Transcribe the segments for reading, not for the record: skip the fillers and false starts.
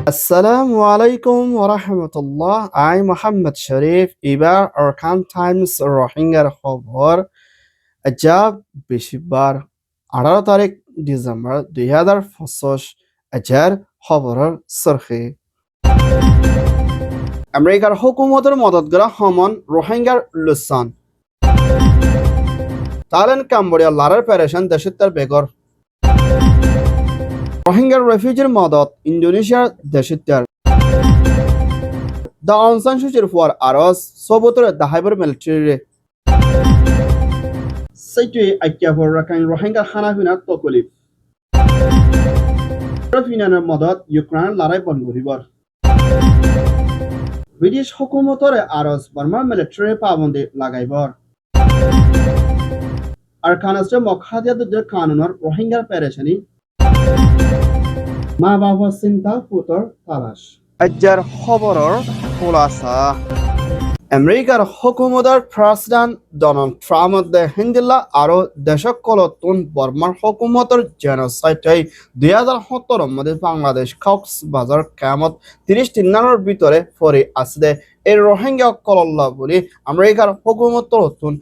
Assalamu alaikum wa rahmatullah. I'm Muhammad Sharif. এবার Arkan Times রোহিঙ্গার খবর আজাব বেশিবার 18 তারিখ ডিসেম্বর 2025 আজার খবরের সরখে আমেরিকার হুকুমতের মদতগরা হমন রোহিঙ্গার লুসান তালেন কাম্বোডিয়া লারার প্যারেশন দেশের বেগর রোহিঙ্গার রেফিউজির মদত ইন্দোনেশিয়ার দেশের The Aung San Suu Kyi for Aros Sobotor the Hyper Military Saitui Akia for Rakhine Rohingya Hanafina Tokoli Rafinar Modot Ukraine Larai Bonguribor British Hukumotore Aros Burma Military Pabonde Lagaibor Arkanastre Mokhadia the Kanunor Rohingya Pereshani Ma Baba Sinta Putor Talash আজ্জার খবৰৰ খোলাসা আমেরিকার হুকুমতৰ president Donald ট্ৰাম্পে হিন্দিলা আৰু দেশকলতুন বৰ্মাৰ হুকুমতৰ জেনোসাইডাই 2017 মধ্যে বাংলাদেশ কক্সবাজার ক্যাম্পত 30 দিনৰ ভিতরে ফৰি আছে এই রোহিঙ্গা কলল্লা বলি আমেরিকার হুকুমতন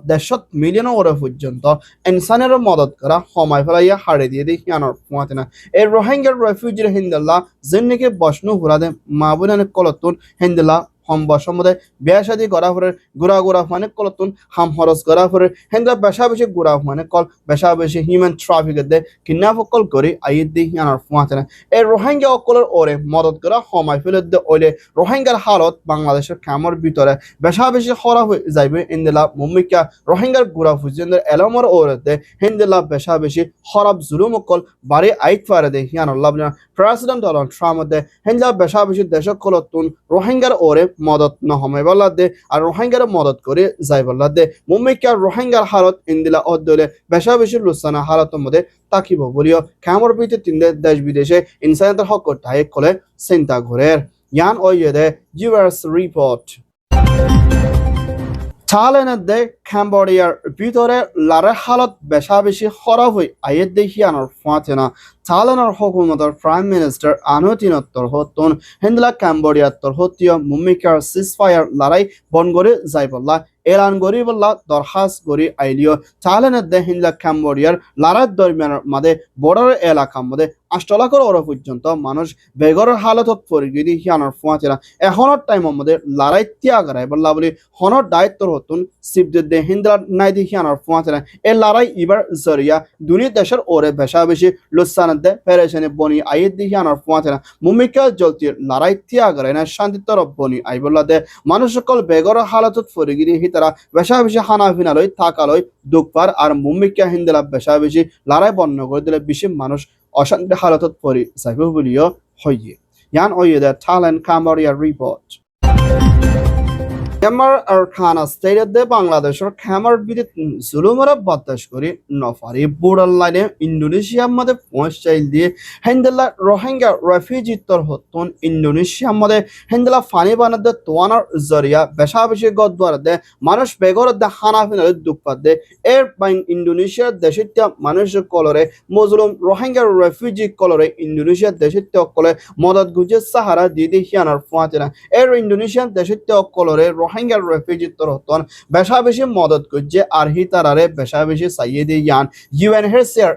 $10 মিলিয়ন ওরে পর্যন্ত ইনসানের মদত করা সময় ফেলাইয়া হারে দিয়ে দিয়ে হিয়ানোর পৌঁছে না এই রোহিঙ্গার রেফিউজির হিন্দিল্লা যিনিকে বসনু হুরাদে মাবুনানে কলতুন হিন্দিল্লা সম্বসম্মদে বিয়া শাদী করা ফরে গুড়া মানে কলতুন হাম হরস করা ফরে হিন্দা বেশা বেশি গুড়া মানে কল বেশা বেশি হিউম্যান ট্রাফিকের দে কিডন্যাপ কল করে আইয়ে দিয়ে হিয়ানোর পৌঁছে না এই রোহিঙ্গা অকলের ওরে মদত করা সময় ফেলে দে ওইলে রোহিঙ্গার হালত বাংলাদেশের ক্যামর ভিতরে বেশা বেশি খরা হয়ে যাইবে ইন্দিলা মুম্বিকা রোহিঙ্গার গুড়া ফুজিন্দের এলমর ওরেতে হিন্দিলা বেশা বেশি খরাব জুলুম অকল বাড়ি আইত পারে দে হিয়ানোর লাভ প্রেসিডেন্ট ডনাল্ড ট্রাম্পে হিন্দা বেশা বেশি দেশকলতুন রোহিঙ্গার ওরে মদত নহমে বল্লা দে আর রোহিঙ্গার মদত করে যাই বল্লা দে মুম্বিকা রোহিঙ্গার হালত ইন্দিলা অদলে বেশা বেশি লুসানা হালতের মধ্যে তাকিব বলিও ক্যামর ভিতরে তিন দেশ বিদেশে ইনসানিয়তের হক তাই কলে চিন্তা ঘুরের ইয়ান ওয়েদে ইউএস রিপোর্ট থাইল্যান্ডে ক্যাম্বোডিয়ার ভিতরে লারে হালত বেশা বেশি খরাব হয়ে আইয়ে দেখিয়ানোর ফাঁচে না থাইল্যান্ডের হুকুমতের প্রাইম মিনিস্টার আনুতিনত্তর হতন হিন্দলা ক্যাম্বোডিয়াত্তর হতীয় মুম্বিকার সিজফায়ার লড়াই বন করে যাই বললা এলান গরি বললা দরখাস্ত গরি আইলিও থাইল্যান্ডে হিন্দলা ক্যাম্বোডিয়ার লড়াইয়ের দরমিয়ানের মাঝে বর্ডার এলাকার মধ্যে 8 লাখের ওর পর্যন্ত মানুষ বেগরের হালতত পরিগিরি হিয়ানোর ফাঁচে না এখনের টাইমের মধ্যে লড়াই ত্যাগ রায় বললা বলি হনর দায়িত্বর হতুন সিবদে হিন্দলা নাই দি হিয়ানোর ফাঁচে না এই লড়াই এবার জরিয়া দুনিয়া দেশের ওরে বেশা বেশি লুসানদে পেরেশানি বনি আইয়ে দি হিয়ানোর ফাঁচে না মুম্বিকা জলতির লড়াই ত্যাগ রায় না শান্তি তরফ বনি আই বললা দে মানুষ সকল বেগরের হালতত পরিগিরি হিতারা বেশা বেশি হানাফিনালই থাকালই দুঃখপার আর মুম্বিকা হিন্দলা বেশা বেশি লড়াই বন্ধ করে দিলে বেশি মানুষ অশান্তি হালতত পরি যাইব বুলিও হইয়ে ইয়ান ওয়েদে থাইল্যান্ড কাম্বোডিয়া রিপোর্ট ক্যামার আরকানা স্টেটে বাংলাদেশের ক্যামার বিদ্যুৎ জুলুমরা বাতাস করে নফারি বোর্ডার লাইনে ইন্দোনেশিয়ার মধ্যে পৌঁছাইল দিয়ে হেন্দেলা রোহিঙ্গা রেফিউজি তর হতন ইন্দোনেশিয়ার মধ্যে হেন্দেলা ফানি বানাতে তোয়ানার জরিয়া বেশা বেশি গদ্বার দে মানুষ বেগর দে হানাফিনার দুঃখপাত দে এর বাইন ইন্দোনেশিয়ার দেশের মানুষ কলরে মজলুম রোহিঙ্গা রেফিউজি কলরে ইন্দোনেশিয়ার দেশের কলে মদত গুজে সাহারা দিয়ে দিয়ে হিয়ানার পৌঁছে না এর ইন্দোনেশিয়ার দেশের কলরে রোহিঙ্গার রেফিউজি তর হতন বেশা বেশি মদত করছে আর হিতারারে বেশা বেশি সাইয়ে দিয়ে ইয়ান ইউএনএইচসিআর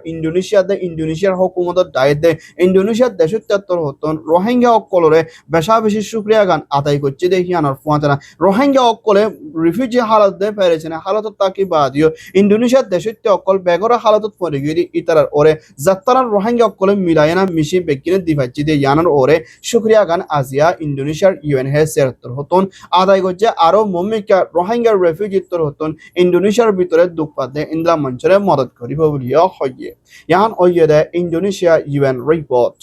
ইন্দোনেশিয়ার হুকুমতের দায়িত্ব দে ইন্দোনেশিয়ার দেশের তর হতন রোহিঙ্গা অকলরে বেশা বেশি শুক্রিয়া গান আদায় করছে দেখি আনার পৌঁছে না রোহিঙ্গা অকলে রিফিউজি হালত দে পেরেছে না হালত তাকি বাদিও ইন্দোনেশিয়ার দেশের অকল বেগরা হালতত পড়ে গিয়ে ইতারার ওরে যাত্রার রোহিঙ্গা অকলে মিলায় না মিশি বেকিনে দিভাচ্ছি দিয়ে ইয়ানার ওরে শুক্রিয়া গান আজিয়া ইন্দোনেশিয়ার ইউএনএইচসিআর তর হতন আদায় করছে আরো মুম্বিকা রোহিঙ্গার রেফিউজি তর হতন ইন্দোনেশিয়ার ভিতরে দুঃখপাতে ইন্দিরা মঞ্চরে মদত করিব বলিও হইয়ে ইয়ান ওয়েদে ইন্দোনেশিয়া ইউএন রিপোর্ট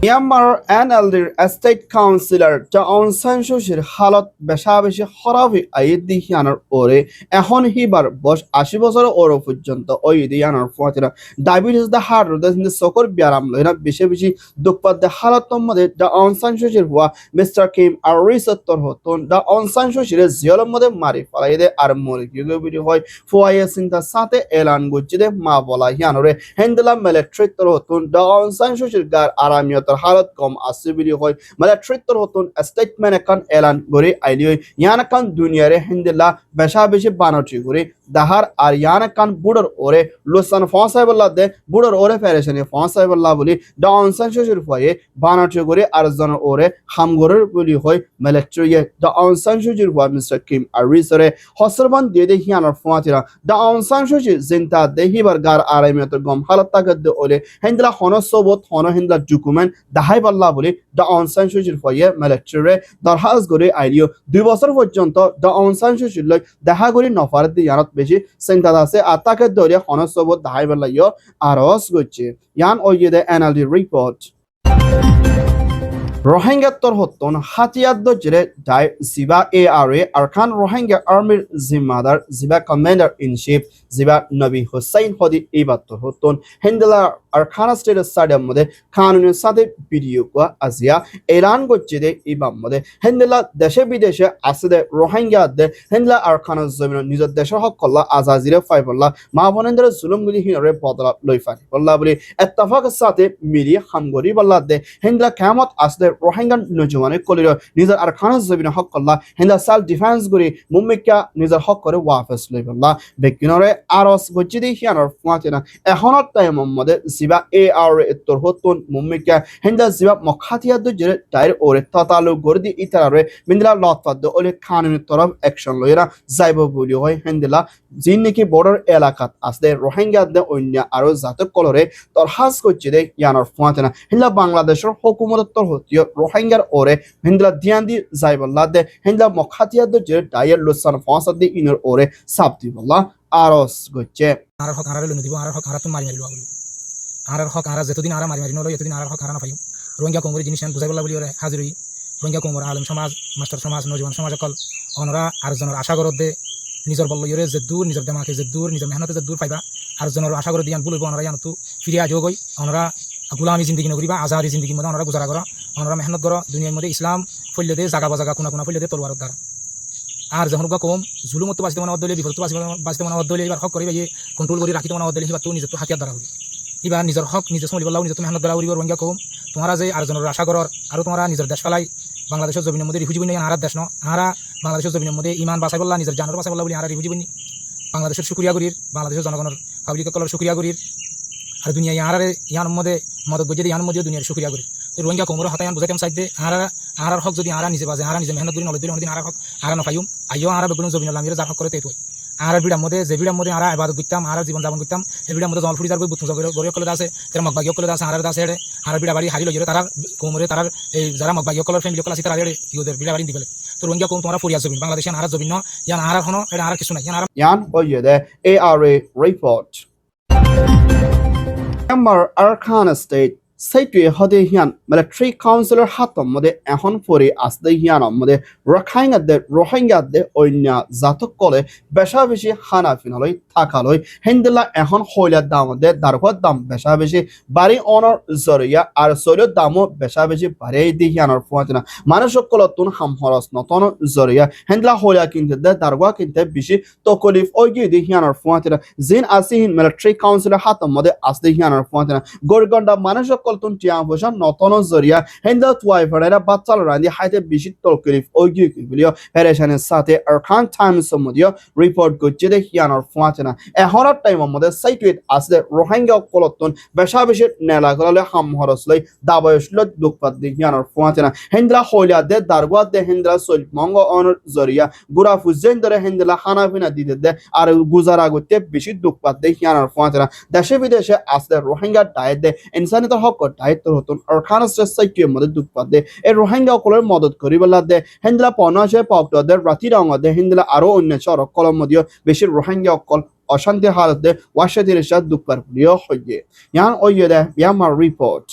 মিয়ানমাৰ NLDৰ ষ্টেট কাউন্সিলৰ অং সান সু চিৰ হালত বেচা বেছি খৰাবি আইদি হিয়ানৰ ওৰে এখন হিবাৰ 80 বছৰৰ ওৰ পৰ্যন্ত ওইদি ইয়ানৰ ফতিৰা ডায়াবেটিস দা হার্ট রোধে সকর ব্যারাম লইনা বেশি বেশি দুঃখপাত দা হালত মধ্যে দা অং সান সু চির হওয়া মিস্টার কিম আর রিসত্তর হতন দা অং সান সু চির জিয়লর মধ্যে মারি ফলাই দে আর মরে গিয়ে হয় ফুয়াইয়া চিন্তার সাথে এলান গুচ্ছি দে মা বলা হিয়ানরে হেন্ডলা মিলিটারিত্তর হতন দা অং সান সু চির গার আরামিয়তর হালত কম আছে বুলি হয় মিলিটারিত্তর হতন স্টেটমেন্ট এখন এলান করে আইলি ইয়ান এখন দুনিয়ারে হেন্ডলা বেশা বেশি বানটি করে দাহার আর ইয়ান এখন বুড়র ওরে লুসান ফসাইবল্লা দে বুড়র ওরে ফেরেশনে ফসাইবল্লা বলি দা অং সান সু চির হয়ে বানটি করে আর জন ওরে হামগরের বলি হয় মিলিটারি দা অং সান সু চির হওয়া মিস্টার কিম আর রিসরে হসরবান দিয়ে দে হিয়ানর ফুয়াতিরা দা অং সান সু চির জিন্তা দেহিবার গার আরামিয়তর গম হালত তাগদ দে ওলে হেন্ডলা হনো সবত হনো হেন্ডলা ডকুমেন্ট দাহাই পাল্লা বলি দা অং সান সু চির হয়ে মিলিটারি দরহাজ করে আইলিও 2 বছর পর্যন্ত দা অং সান সু চির লই দেখা করে নফার দি ইয়ানত বেশি চিন্তা আছে আর তাকে দরিয়া হনো সবত দাহাই পাল্লা ইয় আরস গচ্ছে ইয়ান ওই দে NLD রিপোর্ট রোহিঙ্গা তোর হতন হাতিয়ার দজরে ডাই জিবা ARA আরকান রোহিঙ্গা আর্মির জিম্মাদার জিবা কমান্ডার ইন চিফ জিবা নবী হুসাইন হদি এবার তোর হতন হেন্ডলা আরকান স্টেট স্টাডিয়াম মধ্যে কানুনের সাথে ভিডিও কোয়া আজিয়া এলান করছে দে ইবাম মধ্যে হেন্ডলা দেশে বিদেশে আছে দে রোহিঙ্গা দে হেন্ডলা আরকান জমিন নিজের দেশের হক কল্লা আজাজিরে ফাইবল্লা মা বোনেদের জুলুম গুলি হিনরে বদলা লই ফারি বল্লা বলি ইত্তেফাকের সাথে মিলি হামগরি বল্লা দে হেন্ডলা কিয়ামত আছে রোহিঙ্গা নজওয়ানে কলির নিজের আর খানা জবিন হক কল্লা হেন্দা সেলফ ডিফেন্স করি মুম্মিকা নিজের হক করে ওয়াফেস লইবল্লা বেকিনরে আরস গজ্জি দি হিয়ানর ফুয়াতিনা এখনত টাইম মধ্যে জিবা ARA তোর হতন মুম্মিকা হেন্দা জিবা মখাতিয়া দজরে টাইর ওরে তাতালু গরদি ইতারে মিন্দলা লতফাদ ওলে কানুনের তরফ অ্যাকশন লইরা যাইব বলি হয় হেন্দলা জিন নাকি বর্ডার এলাকাত আছে রোহিঙ্গা দে অন্য আরো জাত কলরে তরহাস গজ্জি দে ইয়ানর ফুয়াতিনা হেন্দা বাংলাদেশের হুকুমত তোর হতিয় রোহিঙ্গার ওরে হেন্ডলা দিয়ান্দি যাইবল্লা দে হেন্ডলা মখাতিয়া দজরে টাইর লুসান ফসাদি ইনর ওরে সাবদি বল্লা আরস গজ্জে আর হক হারারে লুনি দিব আর হক হারাতুন মারি মারিলো বলি আর হক হারা যতদিন আর মারি মারি নলো এতদিন আর হক হারানা পাইম রোহিঙ্গা কোমরি জিনিস বুঝাই বলা বলি ওরে হাজির হই রোহিঙ্গা কোমর আলম সমাজ মাস্টার সমাজ নজওয়ান সমাজ সকল অনরা আর জনের আশা করত দে নিজর বল্ল ইরে যে দূর নিজর দেমাকে যে দূর নিজর মেহনতে যে দূর পাইবা আর জনের আশা করে দিয়ান বলবো অনরা ইয়ানতু ফিরিয়া যোগই অনরা গুলামি জিন্দগি নকরিবা আজাদি জিন্দগির মধ্যে অনরা গুজারা করো অনরা মেহনত করো দুনিয়ার মধ্যে ইসলাম ফল্লে দে জাগা বাজাগা কোনা কোনা ফল্লে দে তলওয়ার দ্বারা আর যখন কম জুলুমত বাঁচতে মনে দলে বিপদত বাঁচতে মনে দলে এবার হক করিবা কন্ট্রোল করে রাখিতে মনে দলে সিবা তো নিজের হাতিয়ার দ্বারা হবি এবার নিজের হক নিজে চলিব লাগব নিজে মেহনত দ্বারা করিব রোহিঙ্গা কম তোমরা যে আর জনের আশা করর আর তোমরা নিজের দেশ ফেলাই বাংলাদেশের জমিনের মধ্যে রিফিউজি বনি আহার দেশ ন আহারা বাংলাদেশের জমিনের মধ্যে ইমান বাঁচাই বললা নিজের জানের বাঁচাই বললা বলি আহারা রিফিউজি বনি বাংলাদেশের শুক্রিয়া করির বাংলাদেশের জনগণের পাবলিক কলর শুক্রিয়া করির আর দুনিয়া আহারে ইয়ান মধ্যে মদত গজে ইয়ান মধ্যে দুনিয়ার শুক্রিয়া করি তো রোহিঙ্গা কোমর হতায়ান বুঝাইতাম চাইতে আহার হক যদি আহারা নিজে বাজে আহারা নিজে মেহনত করি নলে দিন অনেকদিন আহার হক আহারা নফাইম আইও আহারা বেগুন জমিন লামিরে যার হক করে তেই আহার বিড়ার মধ্যে যে বিড়ার মধ্যে আহারা আবাদ করতাম আহার জীবন যাপন করতাম এই বিড়ার মধ্যে জল ফুড়ি যার বুতুন গরিব কলে আছে তার মগবাগিও কলে আছে আহার আছে আহার বিড়া বাড়ি হারি লইরে তারা কোমরে তারা এই যারা মগবাগিও কলের ফ্যামিলি কল আছে তারা ইউদের বিড়া বাড়ি দিবেলে তো রোহিঙ্গা কোম তোমরা ফরিয়া জমিন বাংলাদেশে আহার জমিন ইয়ান আহার হনো এটা আহার কিছু নাই ইয়ান ওই দে ARA report Myanmar Arkan State সেইটোৱে হদে হিয়ান মিলিটারি কাউন্সিলৰ হাতম মধ্যে এখন পৰি আছে হিয়ানম মধ্যে রোহিঙ্গা দে অন্য জাতক কলে বেশা বেশি খানা ফিনালৈ থাকালৈ হেন্দেলা এখন হইলার দাম দে দারকত দাম বেশা বেশি বাড়ি অনর জরিয়া আর সৈলর দামও বেশা বেশি বাড়িয়ে দি হিয়ানর ফুয়াতিনা মানুষ সকলতুন হাম খরচ নতন জরিয়া হেন্দেলা হইলা কিনতে দে দারগা কিনতে বেশি তকলিফ ওইগি দি হিয়ানর ফুয়াতিনা জিন আসিহিন মিলিটারি কাউন্সিলৰ হাতম মধ্যে আছে হিয়ানর ফুয়াতিনা গড়গন্ডা মানুষ কলতুন টিয়া বসা নতন জরিয়া হেন্দা তুয়াই ফেরাইরা বাচ্চাল রান্দি হাইতে বেশি তকলিফ ওইগি বলিও পেরেশানের সাথে আরকান টাইমস মধ্যে রিপোর্ট করছে দে হিয়ানর ফুয়াতিনা এহরার টাইম মধ্যে সাইটুইট আছে রোহিঙ্গা কলতুন বেশা বেশি নেলা গলালে হাম হরসলাই দাবায়সল দুঃখপাত দি হিয়ানর ফুয়াতিনা হেন্দ্রা হইলা দে দারগা দে হেন্দ্রা সল মঙ্গ অনর জরিয়া গুরা ফুজেন ধরে হেন্দ্রা হানাফিনা দিতে দে আর গুজারা করতে বেশি দুঃখপাত দি হিয়ানর ফুয়াতিনা দেশে বিদেশে আছে রোহিঙ্গা ডায়েট দে ইনসানিয়তের হক ডায়েট হতন আরকান সাইটুয়ের মধ্যে দুঃখপাত দে এই রোহিঙ্গা কলের মদত করিবলা দে হেন্দ্রা পনাশে পাউট দে রাতি রঙ দে হেন্দ্রা আরো অন্য চরক কলম মধ্যে বেশি রোহিঙ্গা কল অশান্তি হালতে ওয়াশাদির সাথে দুঃখপাত প্রিয় হয়ে ইয়ান ওই দে Myanmar রিপোর্ট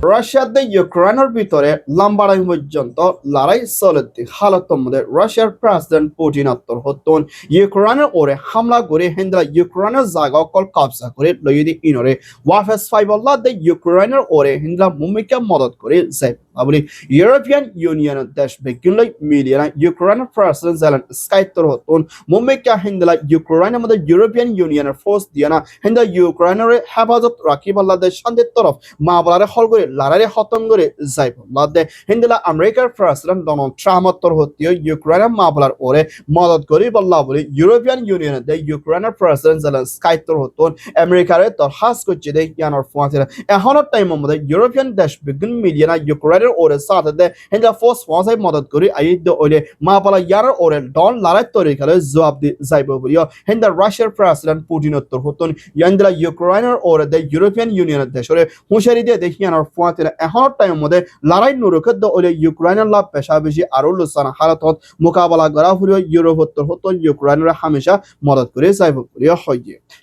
রাশিয়াতে ইউক্রেনের ভিতরে লম্বাড়াই পর্যন্ত লড়াই চলতে হালতের মধ্যে রাশিয়ার প্রেসিডেন্ট পুতিন আত্মহত্যন ইউক্রেনের ওরে হামলা করে হিন্দা ইউক্রেনের জায়গা অকল কবজা করে লই দি ইনরে ওয়াফেস ফাইবল্লাহ দে ইউক্রেনের ওরে হিন্দা মুমিকে মদত করে যায় বলি ইউরোপিয়ান ইউনিয়নের দেশ বেগুনলাই মিলিয়ন ইউক্রেনের প্রেসিডেন্ট জেলেনস্কি আত্মহত্যন মুমিকে হিন্দা ইউক্রেনের মধ্যে ইউরোপিয়ান ইউনিয়নের ফোর্স দিয়ে না হিন্দা ইউক্রেনের হেফাজত রাখি বল্লা দেশ শান্তির তরফ মা বলারে হল করে লারারে খতম করে যাইব লাদে হিন্দুলা আমেরিকার প্রেসিডেন্ট ডোনাল্ড ট্রাম্প হত্য ইউক্রেনের মা বলার ওরে মদত করি বল্লা বলে ইউরোপিয়ান ইউনিয়নের দে ইউক্রেনের প্রেসিডেন্ট জেলেনস্কি হত্যন আমেরিকারে দরখাস্ত করছে দে ইয়ানোর ফুয়াতিরা এখনের টাইমের মধ্যে ইউরোপিয়ান দেশ বিভিন্ন মিলিয়না ইউক্রেনের ওরে সাথে দে হিন্দা ফোর্স ফসাই মদত করি আইদ ওলে মা বলা ইয়ার ওরে ডন লারাই তৈরি করে জবাব দি যাইব বলিও হিন্দা রাশিয়ার প্রেসিডেন্ট পুতিন হত্যন ইয়ান্দিলা ইউক্রেনের ওরে দে ইউরোপিয়ান ইউনিয়নের দেশরে হুঁশিয়ারি দিয়ে দেখিয়ানোর ফুয়াতিরা এখনের টাইমের মধ্যে লড়াই নুরুখদ ওলে ইউক্রেনের লাভ পেশা বেশি আরো লুসান হালাতত মোকাবেলা করা ফুরিও ইউরোপ হত্যন ইউক্রেনের হামেশা মদত করে যাইব বলিও হয়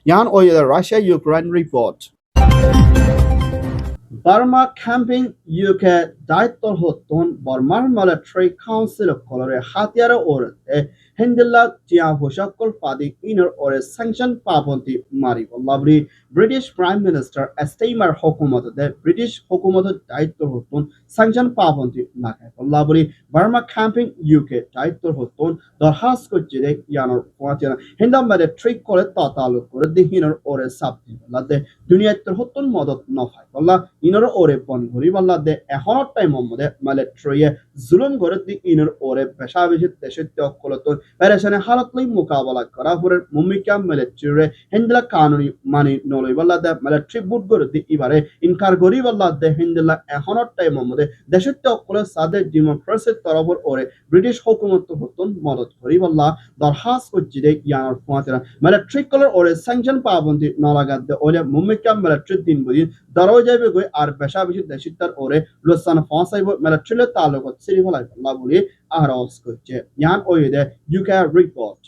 ইয়ান ওই Russia Ukraine report Burma camping UK দায়িত্ব হত্যন বর্মার মিলিটারি কাউন্সিল কলরে হাতিয়ার ওরতে হিন্দিল্লা টিয়া হোসাকল ফাদি ইনর ওরে স্যাংশন পাবন্তি মারি বল্লাবরি ব্রিটিশ প্রাইম মিনিস্টার এস্টেইমার হুকুমত দে ব্রিটিশ হুকুমত দায়িত্ব হত্যন স্যাংশন পাবন্তি লাগায় বল্লাবরি বার্মা ক্যাম্পিং ইউকে দায়িত্ব হত্যন দরখাস্ত করছে দে ইয়ানোর পৌঁছানা হিন্দা মিলিটারি করে তাতালুক করে দিহিনর ওরে সাবতি বল্লাদে দুনিয়াতে হত্যন মদত নফায় বল্লা ইনর ওরে পন ঘুরি বল্লা দে এখনের টাইম মধ্যে মিলিটারিয়ে জুলুম করে দি ইনর ওরে পেশা বেশি দেশে অকলতন পেরেশানে হালত লই মোকাবেলা করা পরে মুমিকা মিলিটারি হিন্দলা কানুনি মানি নলই বল্লা দে মিলিটারি বুট করে দি ইবারে ইনকার করি বল্লা দে হিন্দলা এখনের টাইম মধ্যে দেশে অকল সাদে ডেমোক্রেসির তরফর ওরে ব্রিটিশ হুকুমত হতন মদত করি বল্লা দরখাস্ত করছি দে ইয়ানোর পৌঁছানা মিলিটারি কলর ওরে স্যাংশন পাবন্দি নলাগাদ দে ওলে মুমিকা মিলিটারি দিন বুদিন দরও যাইবে গই আর পেশা বেশি দেশিতার ওরে লসান ফসাইব মিলিটারি তালুকত সিরি ফলাই বল্লা বলি আহরাস করছে ইয়ান ওইদে ইউকে রিপোর্ট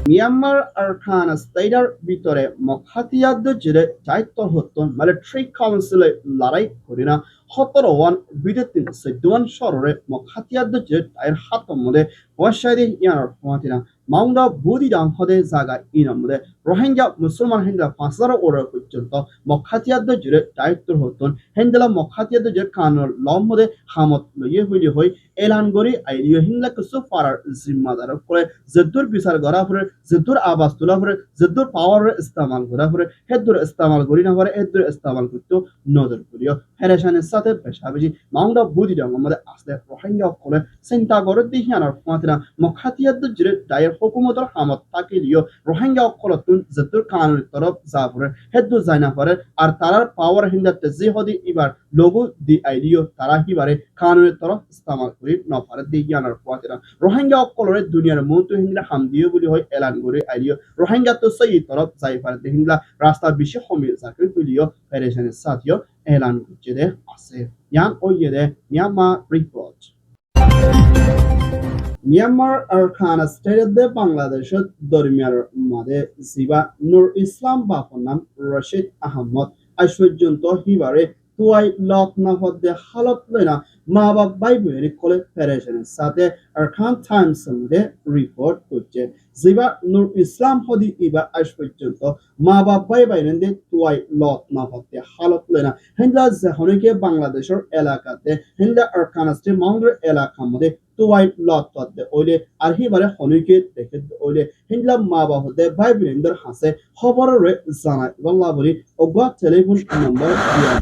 মিয়ানমার আরকান স্টেটের ভিতরে মখাতিয়াদ্দ জেরে দায়িত্ব হত্যন মিলিটারি কাউন্সিলে লড়াই করি না 17 বিদেতিন 14 শহরে মখাতিয়াদ্দ জেরে তাইর হাতর মধ্যে ওয়াশাদি ইয়ানোর পৌঁছিনা মাউন্ডা বুদিদাং হদে জায়গা ইনার মধ্যে রোহিঙ্গা মুসলমান হিন্দা 5000 ওর পর্যন্ত মখাতিয়াদ্দ জেরে দায়িত্ব হত্যন হিন্দলা মখাতিয়াদ্দ জেরে কানুর লম মধ্যে হামত লইয়ে হইলি হই এলান গরি আইলিও হিন্দলা কিছু ফারার জিম্মাদার করে জদ্দুর বিচার করা পরে জদ্দুর আবাস তোলা পরে জদ্দুর পাওয়ার ইস্তেমাল করা পরে হেদ্দুর ইস্তেমাল করি না পরে হেদ্দুর ইস্তেমাল করতে নজর করিও হেরেশানের সাথে পেশা বেশি মাউন্ডা বুদিদাং আমাদের আসলে রোহিঙ্গা করে চিন্তা করে দিহিয়ানোর পৌঁছিনা মখাতিয়াদ্দ জেরে দায়ের হুকুমতের হামত থাকিলিও রোহিঙ্গা অকলতুন জদ্দুর কানুনের তরফ যা পরে হেদ্দু যায় না পারে আর তারার পাওয়ার হিন্দাতে যে হদি এবার লোগো দি আইলিও তারা হিবারে কানুনের তরফ ইস্তেমাল করি নপারে দিহিয়ানোর পৌঁছিনা রোহিঙ্গা অকলরে দুনিয়ার মতো হিন্দা হামদিও বলি হয় এলান করে আইলিও রোহিঙ্গা তো সেই তরফ যাই পারে হিন্দা রাস্তা বেশি কমিয়ে চাকরি পেলিও ফেডারেশনের সাথেও এলান করছে দে আছে ইয়ান ওইয়ে দে মিয়ানমার রিপোর্ট মিয়ানমার আরকান স্টেটে বাংলাদেশের দরমিয়ার মাঝে জিবা নুর ইসলাম বাপর নাম রশিদ আহমদ আজ পর্যন্ত হিবারে তুয়াই লক নাফদে হালত লইনা মা বাপ ভাই বোনের কলে ফেডারেশনের সাথে আরকান টাইমস মধ্যে রিপোর্ট করছে জিবা নুর ইসলাম হদি ইবা আজ পর্যন্ত মা বাপ ভাই বোনের তুয়াই লক নাফদে হালত লইনা হিন্দা জাহনিকে বাংলাদেশের এলাকাতে হিন্দা আরকান স্টেট মাউন্টের এলাকার মধ্যে তুয়াই লক তদে ওইলে আর হিবারে হনিকে দেখে ওইলে হিন্দলা মা বাপ হতে ভাই বোনের হাসে খবরের জানায় বল্লা বলি অগা টেলিফোন নম্বর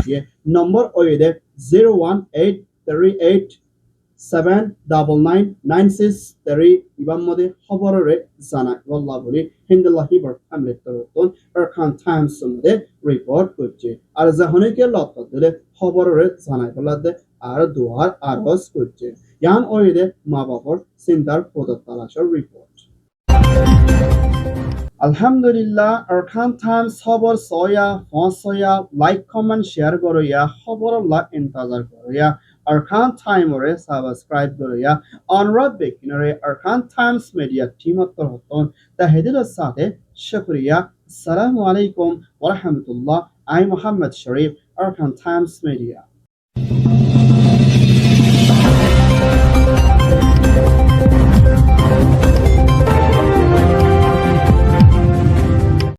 দিয়ে নম্বর ওইদে 01838799996 ইবাম মধ্যে খবরের জানায় বল্লা বলি হিন্দলা হিবার ফ্যামিলি তরফন আরকান টাইমস মধ্যে রিপোর্ট করছে আর জাহনিকে লক দিলে খবরের জানায় বল্লা দে আর দুয়ার আরজ করছে ইয়ান ওইদে মা বাপর চিন্তার পদত তালাশের রিপোর্ট আলহামদুলিল্লাহ আরকান টাইমস খবর সয়া ফসয়া লাইক কমেন্ট শেয়ার করইয়া খবর লা ইন্তজার করইয়া আরকান টাইমরে সাবস্ক্রাইব করইয়া অনুরোধ বেকিনরে আরকান টাইমস মিডিয়া টিমত হতন তাহিদুল সাথে শুকরিয়া আসসালামু আলাইকুম ওয়া রাহমাতুল্লাহ I Mohammad Sharif Arkan Times Media.